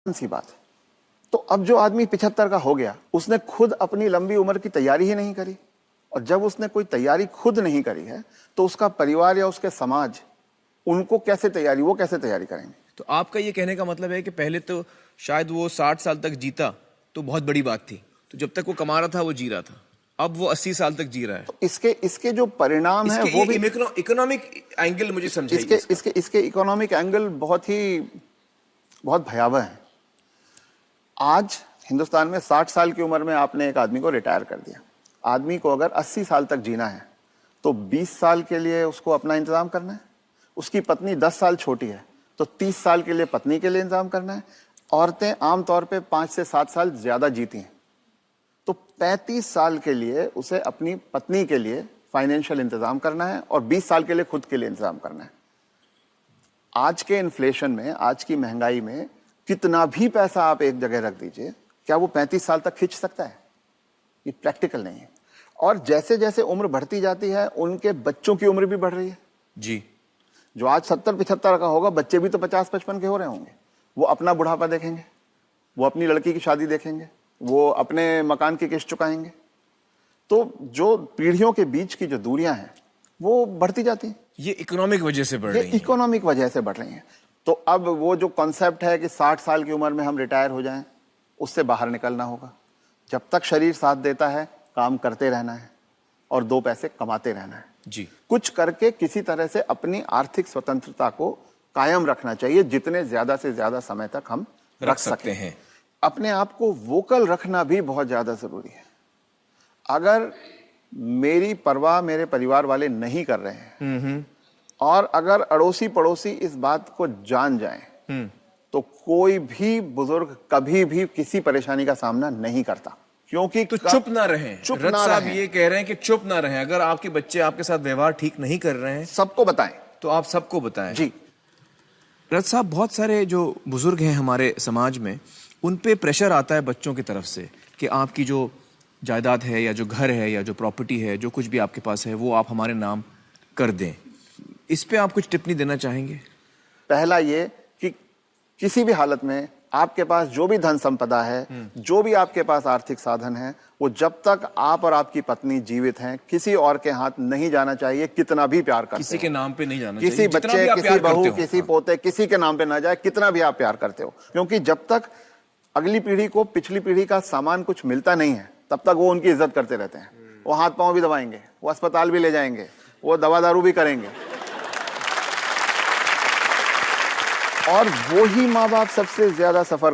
सी बात है। तो अब जो आदमी 75 का हो गया, उसने खुद अपनी लंबी उम्र की तैयारी ही नहीं करी, और जब उसने कोई तैयारी खुद नहीं करी है तो उसका परिवार या उसके समाज उनको कैसे तैयारी, वो कैसे तैयारी करेंगे। तो आपका ये कहने का मतलब है कि पहले तो शायद वो 60 साल तक जीता तो बहुत बड़ी बात थी, तो जब तक वो कमा रहा था वो जी रहा था, अब वो 80 साल तक जी रहा है। तो इसके जो परिणाम है वो भी इकोनॉमिक एंगल मुझे समझाइए। इसके इकोनॉमिक एंगल बहुत भयावह है। आज हिंदुस्तान में 60 साल की उम्र में आपने एक आदमी को रिटायर कर दिया। आदमी को अगर 80 साल तक जीना है तो 20 साल के लिए उसको अपना इंतजाम करना है। उसकी पत्नी 10 साल छोटी है तो 30 साल के लिए पत्नी के लिए इंतजाम करना है। औरतें आमतौर पे 5 से 7 साल ज्यादा जीती हैं, तो 35 साल के लिए उसे अपनी पत्नी के लिए फाइनेंशियल इंतजाम करना है और 20 साल के लिए खुद के लिए इंतजाम करना है। आज के इन्फ्लेशन में, आज की महंगाई में कितना भी पैसा आप एक जगह रख दीजिए, क्या वो 35 साल तक खींच सकता है? ये प्रैक्टिकल नहीं है। और जैसे जैसे उम्र बढ़ती जाती है उनके बच्चों की उम्र भी बढ़ रही है जी। जो आज 70-75 का होगा, बच्चे भी तो 50-55 के हो रहे होंगे। वो अपना बुढ़ापा देखेंगे, वो अपनी लड़की की शादी देखेंगे, वो अपने मकान की किस्त चुकाएंगे। तो जो पीढ़ियों के बीच की जो दूरियां हैं वो बढ़ती जाती हैं। ये इकोनॉमिक वजह से बढ़ रही है। इकोनॉमिक वजह से बढ़ रही हैं। तो अब वो जो कॉन्सेप्ट है कि 60 साल की उम्र में हम रिटायर हो जाएं, उससे बाहर निकलना होगा। जब तक शरीर साथ देता है काम करते रहना है और 2 पैसे कमाते रहना है जी। कुछ करके किसी तरह से अपनी आर्थिक स्वतंत्रता को कायम रखना चाहिए, जितने ज्यादा से ज्यादा समय तक हम रख सकते हैं। अपने आप को वोकल रखना भी बहुत ज्यादा जरूरी है। अगर मेरी परवाह मेरे परिवार वाले नहीं कर रहे हैं और अगर अड़ोसी पड़ोसी इस बात को जान जाएं तो कोई भी बुजुर्ग कभी भी किसी परेशानी का सामना नहीं करता, क्योंकि तो चुप ना रहें। चुप रथ ना साहब रहें। ये कह रहे हैं कि चुप ना रहें। अगर आपके बच्चे आपके साथ व्यवहार ठीक नहीं कर रहे हैं सबको बताएं। तो आप सबको बताएं। जी। रथ साहब, बहुत सारे जो बुजुर्ग हैं हमारे समाज में, उन पे प्रेशर आता है बच्चों की तरफ से कि आपकी जो जायदाद है या जो घर है या जो प्रॉपर्टी है, जो कुछ भी आपके पास है, वो आप हमारे नाम कर दें। इस पे आप कुछ टिप्पणी देना चाहेंगे? पहला ये कि किसी भी हालत में आपके पास जो भी धन संपदा है, जो भी आपके पास आर्थिक साधन है, वो जब तक आप और आपकी पत्नी जीवित हैं किसी और के हाथ नहीं जाना चाहिए। कितना भी प्यार करते किसी के नाम पे नहीं जाना किसी चाहिए। बच्चे, किसी बहू, किसी पोते, किसी के नाम पे ना जाए, कितना भी आप प्यार करते हो। क्योंकि जब तक अगली पीढ़ी को पिछली पीढ़ी का सामान कुछ मिलता नहीं है तब तक वो उनकी इज्जत करते रहते हैं। वो हाथ पांव भी दबाएंगे, वो अस्पताल भी ले जाएंगे, वो दवा दारू भी करेंगे, और वो ही माँ बाप सबसे ज्यादा सफर